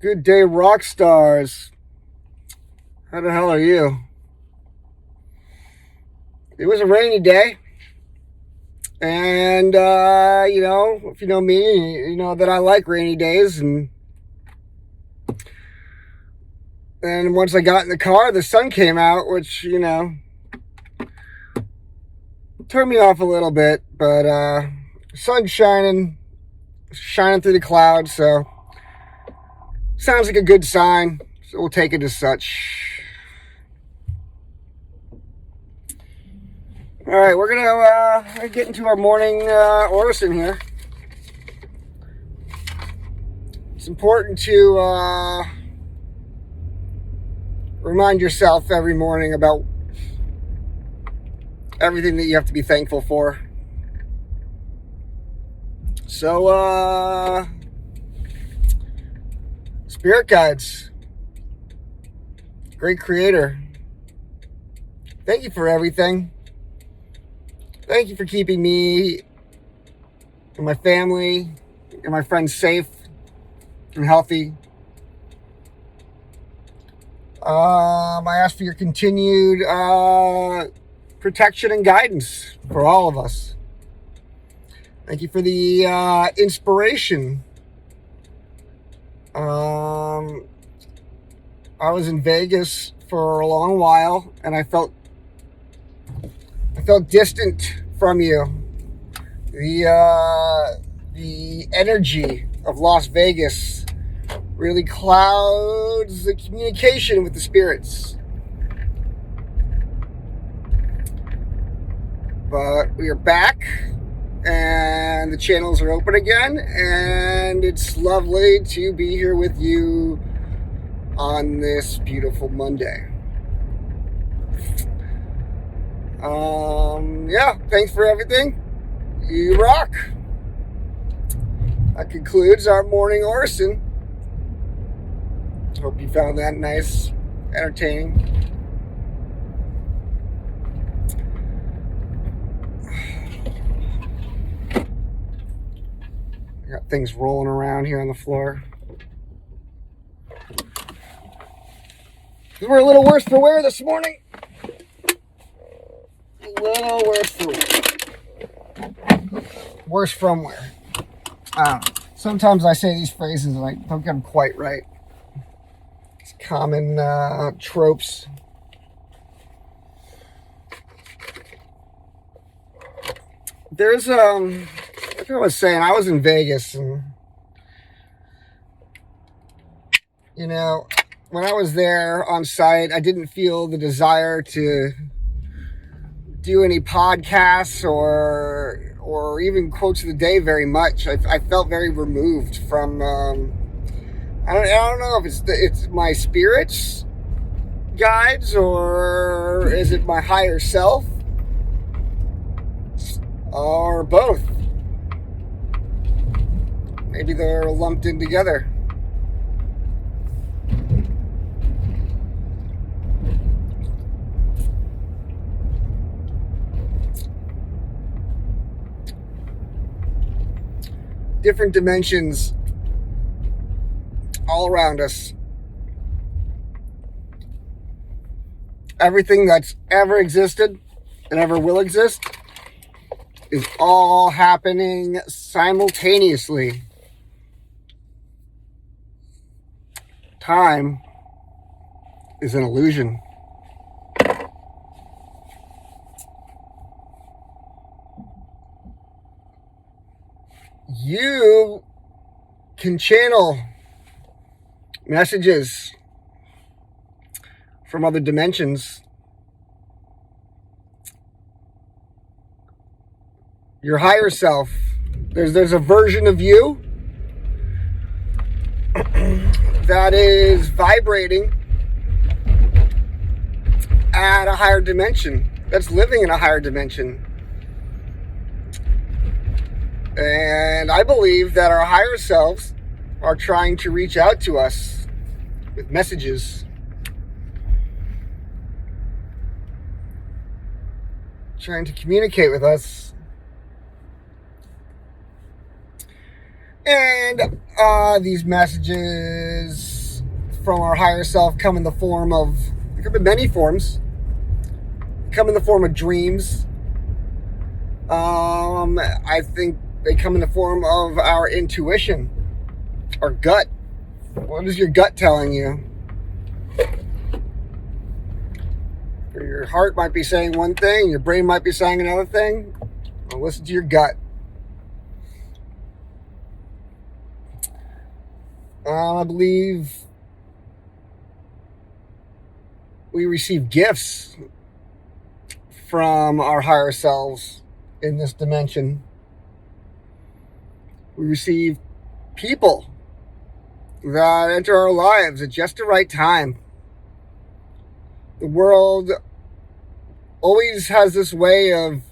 Good day, rock stars. How the hell are you? It was a rainy day, and if you know me, you know that I like rainy days. And once I got in the car, the sun came out, which turned me off a little bit. But sun's shining through the clouds, so sounds like a good sign. So we'll take it as such. All right, we're gonna get into our morning orison here. It's important to remind yourself every morning about everything that you have to be thankful for. So, spirit guides, great creator, thank you for everything. Thank you for keeping me and my family and my friends safe and healthy. I ask for your continued protection and guidance for all of us. Thank you for the inspiration. I was in Vegas for a long while, and I felt distant from you. The energy of Las Vegas really clouds the communication with the spirits. But we are back, and the channels are open again, and it's lovely to be here with you on this beautiful Monday. Thanks for everything. You rock. That concludes our morning orison. Hope you found that nice, entertaining. I got things rolling around here on the floor. We're a little worse for wear this morning. A little worse for wear. Worse from wear. Sometimes I say these phrases and I don't get them quite right. It's common tropes. There's like I was saying, I was in Vegas, and when I was there on site, I didn't feel the desire to do any podcasts or even quotes of the day very much. I felt very removed from. I don't know if it's my spirits guides, or is it my higher self, or both. Maybe they're lumped in together. Different dimensions all around us. Everything that's ever existed and ever will exist is all happening simultaneously. Time is an illusion. You can channel messages from other dimensions. Your higher self, there's a version of you that is vibrating at a higher dimension, that's living in a higher dimension. And I believe that our higher selves are trying to reach out to us with messages, trying to communicate with us. And these messages from our higher self come in the form of, it could be many forms, come in the form of dreams. I think they come in the form of our intuition, our gut. What is your gut telling you? Your heart might be saying one thing, your brain might be saying another thing. Well, listen to your gut. I believe we receive gifts from our higher selves in this dimension. We receive people that enter our lives at just the right time. The world always has this way of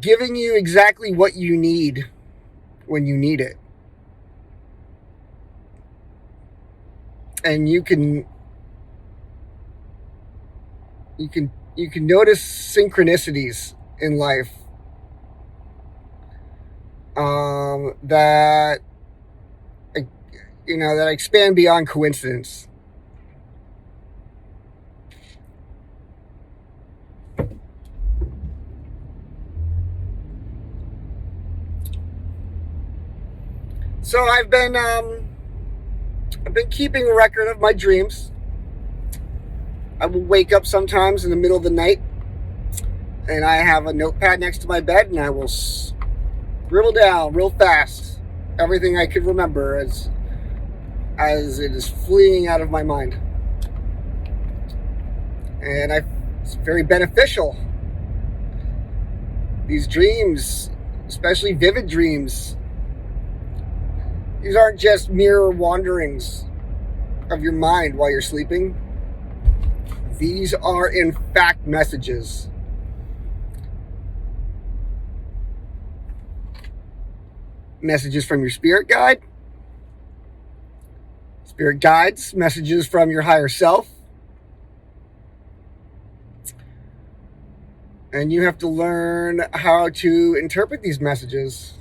giving you exactly what you need when you need it. And you can notice synchronicities in life that that expand beyond coincidence. So I've been keeping a record of my dreams. I will wake up sometimes in the middle of the night, and I have a notepad next to my bed, and I will scribble down real fast everything I could remember as it is fleeing out of my mind. And it's very beneficial. These dreams, especially vivid dreams, these aren't just mere wanderings of your mind while you're sleeping. These are, in fact, messages. Messages from your spirit guide. Spirit guides, messages from your higher self. And you have to learn how to interpret these messages.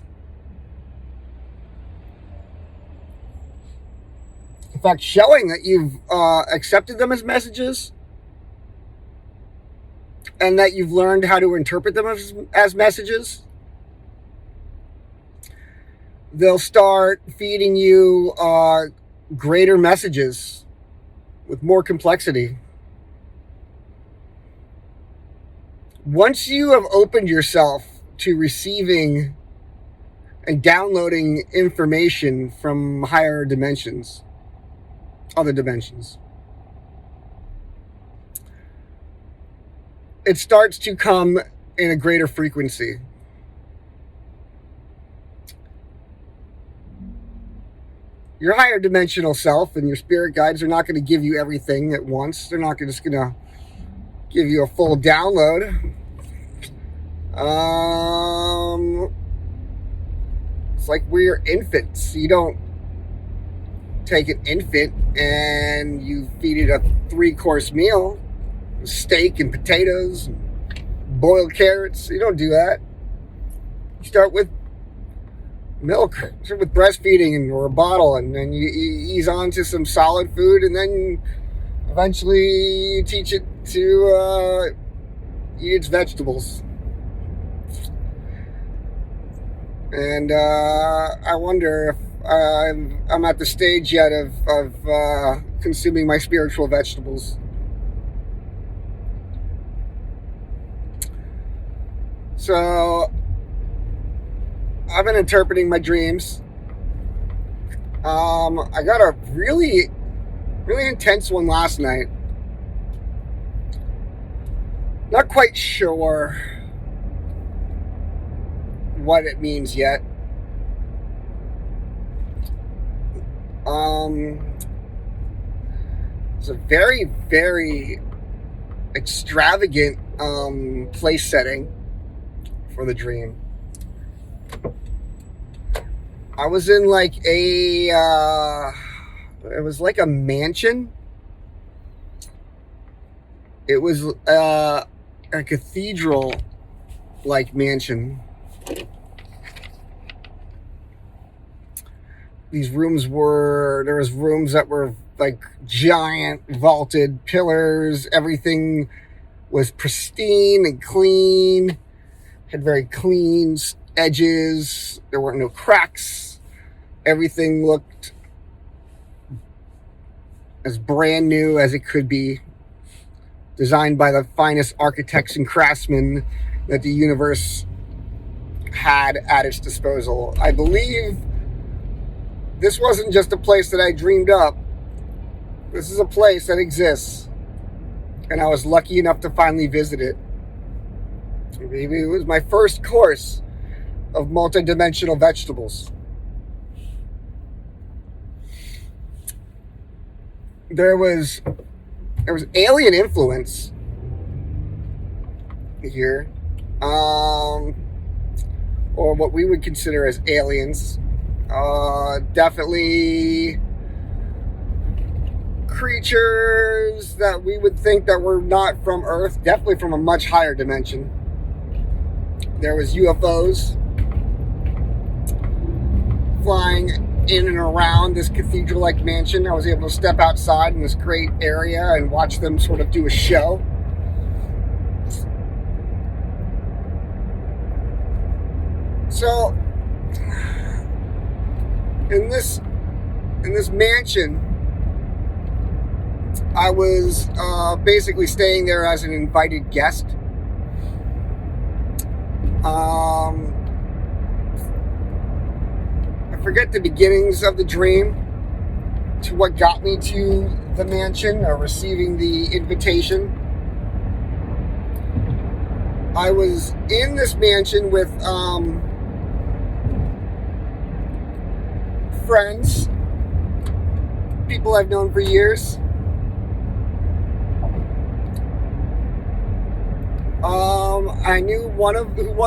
In fact, showing that you've accepted them as messages and that you've learned how to interpret them as messages, they'll start feeding you greater messages with more complexity. Once you have opened yourself to receiving and downloading information from higher dimensions, other dimensions, it starts to come in a greater frequency. Your higher dimensional self and your spirit guides are not going to give you everything at once. They're not just going to give you a full download. It's like we're infants. You don't take an infant and you feed it a 3-course meal, steak and potatoes, and boiled carrots. You don't do that. You start with milk, start with breastfeeding or a bottle, and then you ease on to some solid food, and then eventually you teach it to eat its vegetables. And I wonder if I'm at the stage yet of consuming my spiritual vegetables. So I've been interpreting my dreams. I got a really, really intense one last night. Not quite sure what it means yet. It's a very, very extravagant place setting for the dream. I was in like it was like a mansion. It was a cathedral-like mansion. there was rooms that were like giant vaulted pillars. Everything was pristine and clean, had very clean edges. There weren't no cracks. Everything looked as brand new as it could be, designed by the finest architects and craftsmen that the universe had at its disposal. I believe this wasn't just a place that I dreamed up. This is a place that exists, and I was lucky enough to finally visit it. Maybe it was my first course of multidimensional vegetables. There was alien influence here, or what we would consider as aliens. Definitely creatures that we would think that were not from Earth, definitely from a much higher dimension. There was UFOs flying in and around this cathedral-like mansion. I was able to step outside in this great area and watch them sort of do a show. So, in this mansion, I was basically staying there as an invited guest. I forget the beginnings of the dream to what got me to the mansion or receiving the invitation. I was in this mansion with friends, people I've known for years. I knew who one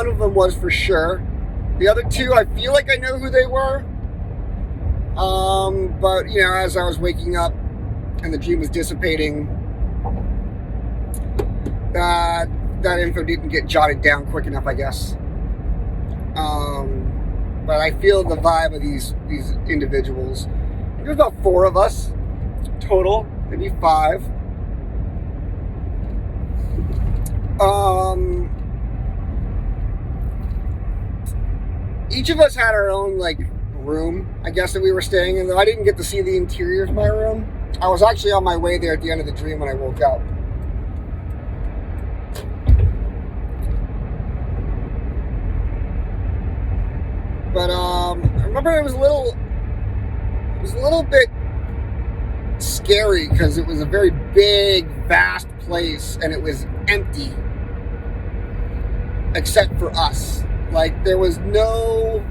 of them was for sure. The other two, I feel like I know who they were. But as I was waking up and the dream was dissipating, that info didn't get jotted down quick enough, I guess. But I feel the vibe of these individuals. There's about 4 of us total, maybe 5. Each of us had our own room, I guess, that we were staying in. Though I didn't get to see the interior of my room. I was actually on my way there at the end of the dream when I woke up. But I remember it was a little bit scary because it was a very big, vast place and it was empty except for us. There was no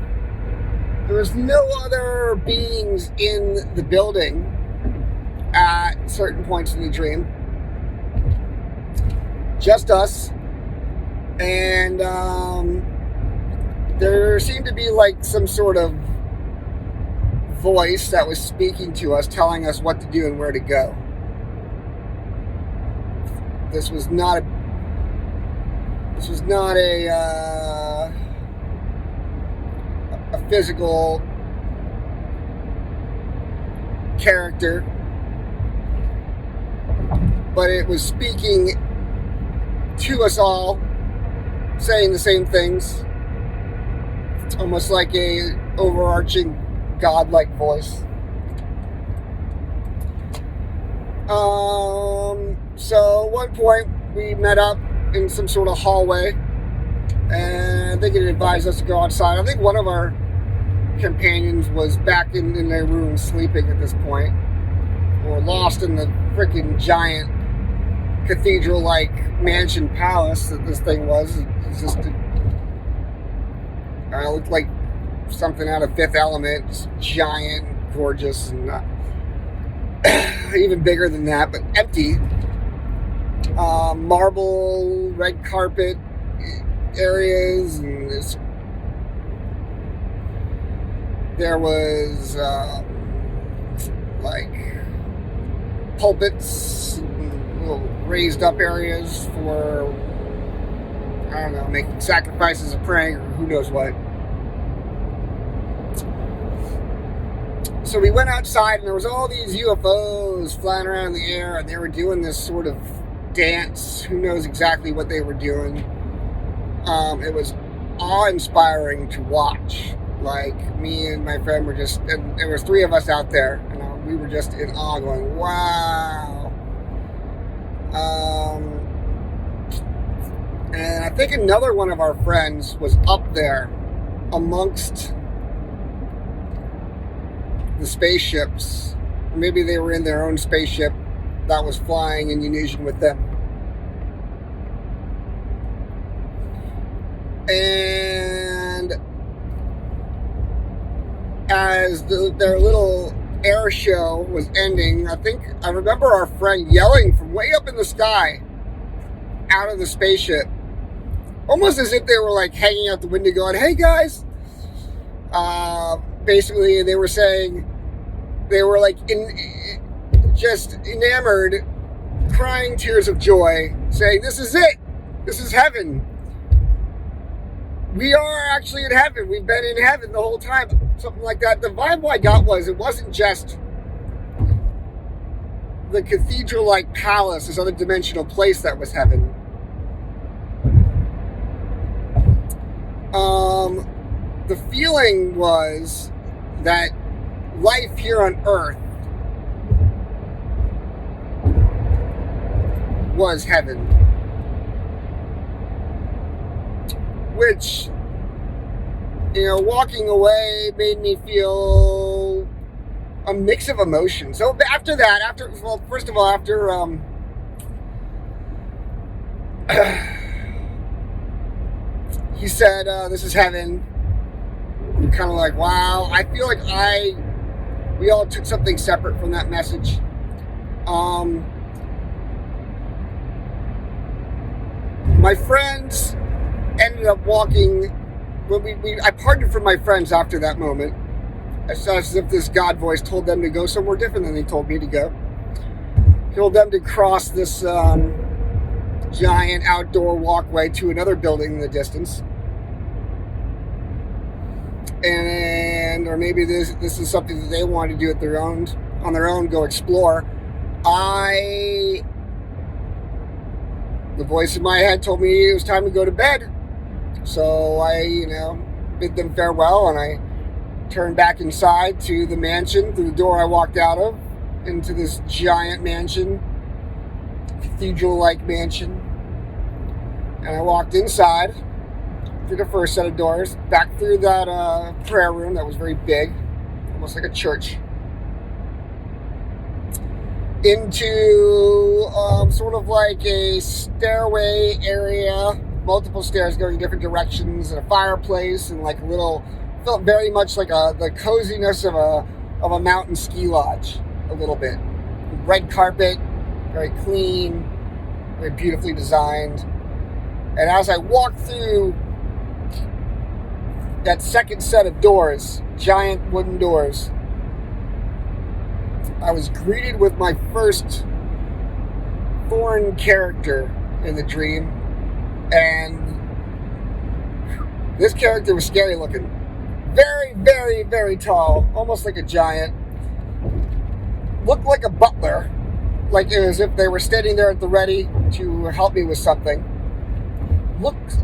other beings in the building at certain points in the dream. Just us. And there seemed to be some sort of voice that was speaking to us, telling us what to do and where to go. This was not a physical character, but it was speaking to us all, saying the same things. It's almost like a overarching godlike voice. So at one point we met up in some sort of hallway, and I think it advised us to go outside. I think one of our companions was back in their room sleeping at this point, or lost in the freaking giant cathedral-like mansion palace that this thing was. It looked like something out of Fifth Element. Just giant, gorgeous, and even bigger than that, but empty. Marble, red carpet areas, and there was pulpits, little raised up areas for, I don't know, making sacrifices of praying or who knows what. so we went outside, and there was all these UFOs flying around in the air, and they were doing this sort of dance. Who knows exactly what they were doing. It was awe-inspiring to watch. Like, me and my friend were just, and there was 3 of us out there, and we were just in awe, going, wow. And I think another one of our friends was up there amongst the spaceships. Maybe they were in their own spaceship that was flying in unison with them. And as their little air show was ending, I remember our friend yelling from way up in the sky out of the spaceship, almost as if they were like hanging out the window going, hey guys. Basically, they were saying, they were like just enamored, crying tears of joy, saying, this is it. This is heaven. We are actually in heaven. We've been in heaven the whole time. Something like that. The vibe I got was, it wasn't just the cathedral-like palace, this other dimensional place that was heaven. The feeling was that life here on Earth was heaven. Which, walking away made me feel a mix of emotions. So after that, first of all, after he said, this is heaven, I'm kind of like, wow. I feel like we all took something separate from that message. My friends ended up walking, when I parted from my friends after that moment, as if this God voice told them to go somewhere different than they told me to go. Told them to cross this giant outdoor walkway to another building in the distance. Or maybe this is something that they wanted to do on their own, go explore. The voice in my head told me it was time to go to bed. So I, bid them farewell, and I turned back inside to the mansion through the door I walked out of, into this giant mansion, cathedral-like mansion. And I walked inside through the first set of doors, back through that prayer room that was very big, almost like a church, into sort of like a stairway area, multiple stairs going in different directions, and a fireplace, and like felt very much like the coziness of a mountain ski lodge, a little bit. Red carpet, very clean, very beautifully designed. And as I walked through that second set of doors, giant wooden doors, I was greeted with my first foreign character in the dream, and this character was scary looking. Very, very, very tall, almost like a giant. Looked like a butler, like as if they were standing there at the ready to help me with something. Looked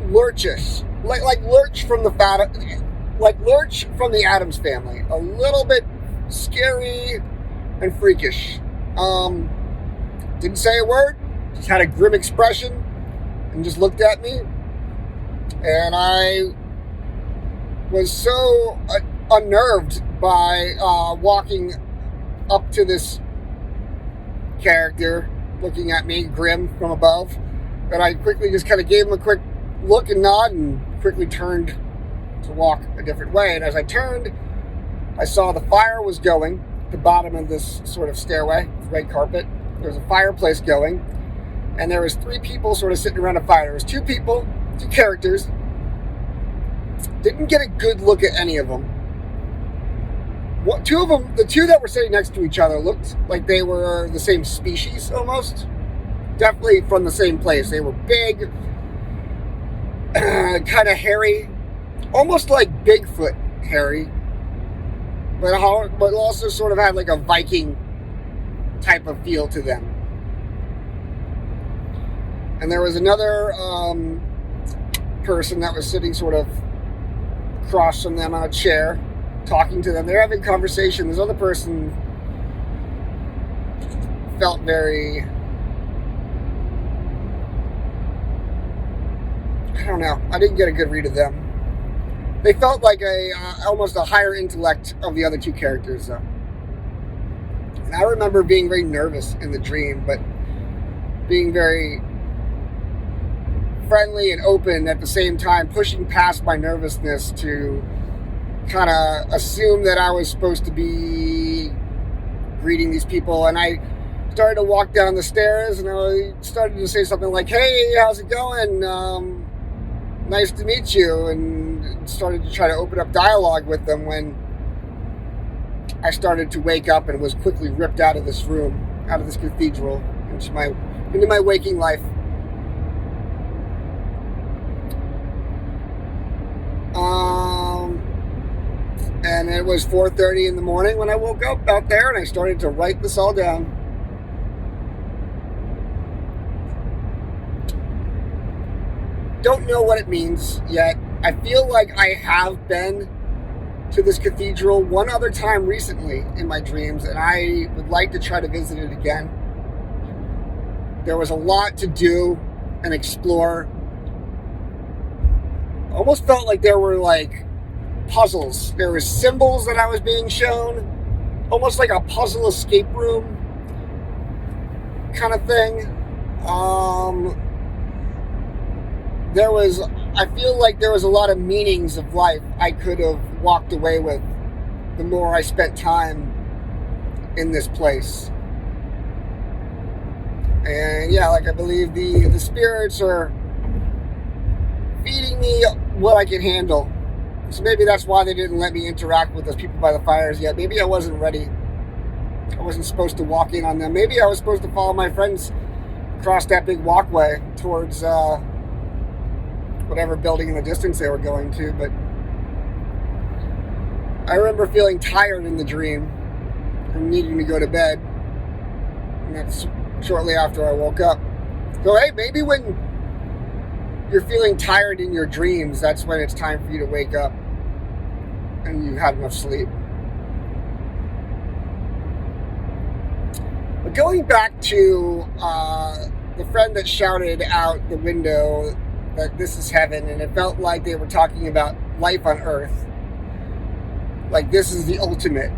lurchish, like Lurch from the Addams Family. A little bit scary and freakish. Didn't say a word, just had a grim expression and just looked at me. And I was so unnerved by walking up to this character looking at me grim from above that I quickly just kind of gave him a quick look and nod and quickly turned to walk a different way. And as I turned, I saw the fire was going at the bottom of this sort of stairway with red carpet. There was a fireplace going, and there was 3 people sort of sitting around a fire. There was 2 people, 2 characters. Didn't get a good look at any of them. 2 of them, the 2 that were sitting next to each other, looked like they were the same species almost. Definitely from the same place. They were big, kind of hairy, almost like Bigfoot hairy. but also sort of had like a Viking type of feel to them. And there was another person that was sitting sort of across from them on a chair, talking to them. They're having conversation. This other person felt very, I don't know, I didn't get a good read of them. They felt like almost a higher intellect of the other two characters, though. And I remember being very nervous in the dream, but being very friendly and open at the same time, pushing past my nervousness to kind of assume that I was supposed to be greeting these people. And I started to walk down the stairs, and I started to say something like, "Hey, how's it going? Nice to meet you," and started to try to open up dialogue with them when I started to wake up and was quickly ripped out of this room, out of this cathedral, into my waking life. And it was 4:30 in the morning when I woke up out there, and I started to write this all down. Don't know what it means yet. I feel like I have been to this cathedral one other time recently in my dreams, and I would like to try to visit it again. There was a lot to do and explore. Almost felt like there were like puzzles. There were symbols that I was being shown, almost like a puzzle escape room kind of thing. I feel like there was a lot of meanings of life I could have walked away with the more I spent time in this place. And yeah, like I believe the spirits are feeding me what I can handle. So maybe that's why they didn't let me interact with those people by the fires yet. Maybe I wasn't ready. I wasn't supposed to walk in on them. Maybe I was supposed to follow my friends across that big walkway towards whatever building in the distance they were going to. But I remember feeling tired in the dream and needing to go to bed. And that's shortly after I woke up. So hey, maybe when you're feeling tired in your dreams, that's when it's time for you to wake up and you've had enough sleep. But going back to the friend that shouted out the window that this is heaven, and it felt like they were talking about life on earth. Like this is the ultimate.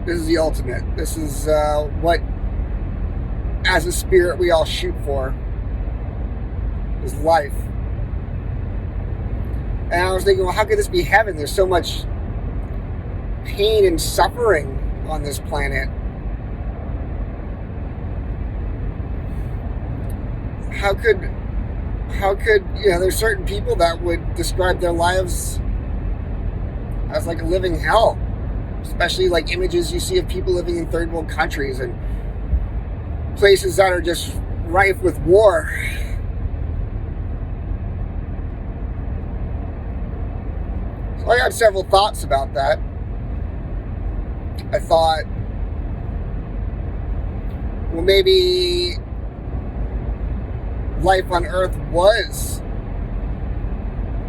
This is the ultimate. This is what, as a spirit, we all shoot for. Is life. And I was thinking, well, how could this be heaven? There's so much pain and suffering on this planet. How could there's certain people that would describe their lives as like a living hell, especially like images you see of people living in third world countries and places that are just rife with war. So I had several thoughts about that. I thought, well, maybe life on earth was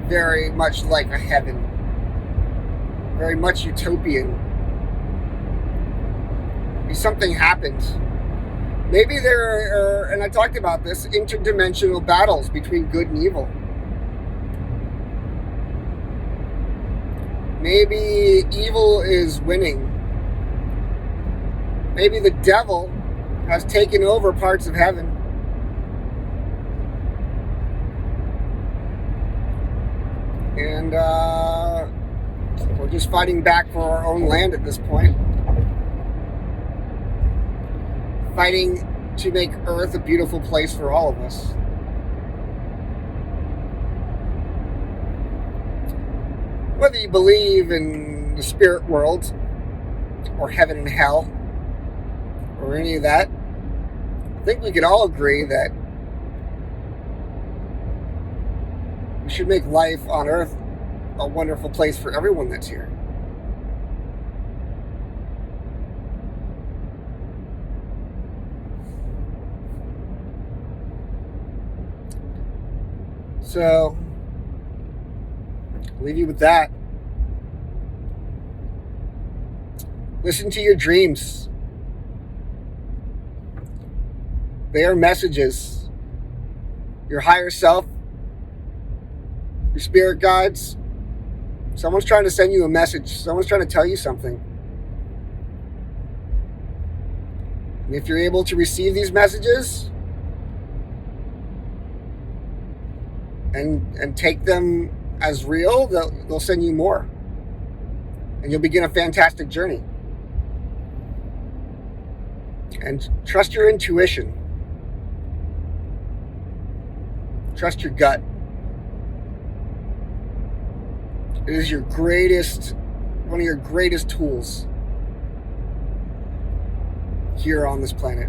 very much like a heaven, very much utopian. Maybe something happened. Maybe there are, and I talked about this, interdimensional battles between good and evil. Maybe evil is winning. Maybe the devil has taken over parts of heaven. And we're just fighting back for our own land at this point. Fighting to make Earth a beautiful place for all of us. Whether you believe in the spirit world, or heaven and hell, or any of that, I think we can all agree that we should make life on Earth a wonderful place for everyone that's here. So, I'll leave you with that. Listen to your dreams. They are messages. Your higher self, your spirit guides, someone's trying to send you a message. Someone's trying to tell you something. And if you're able to receive these messages and take them as real, they'll send you more. And you'll begin a fantastic journey. And trust your intuition. Trust your gut. It is one of your greatest tools here on this planet.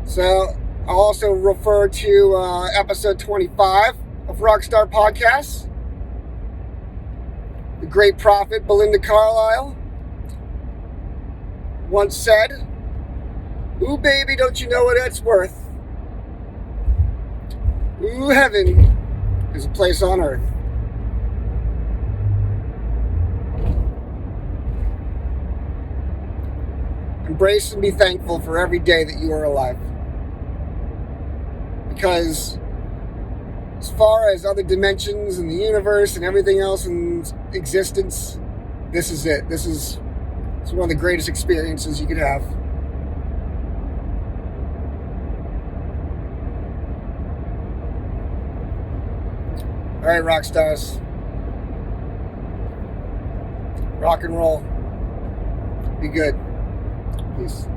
So I'll also refer to episode 25 of Rockstar Podcasts. The great prophet Belinda Carlisle once said, "Ooh, baby, don't you know what it's worth? Ooh, heaven is a place on earth." Embrace and be thankful for every day that you are alive. Because as far as other dimensions in the universe and everything else in existence, this is it. It's one of the greatest experiences you could have. All right, rock stars. Rock and roll. Be good. Peace.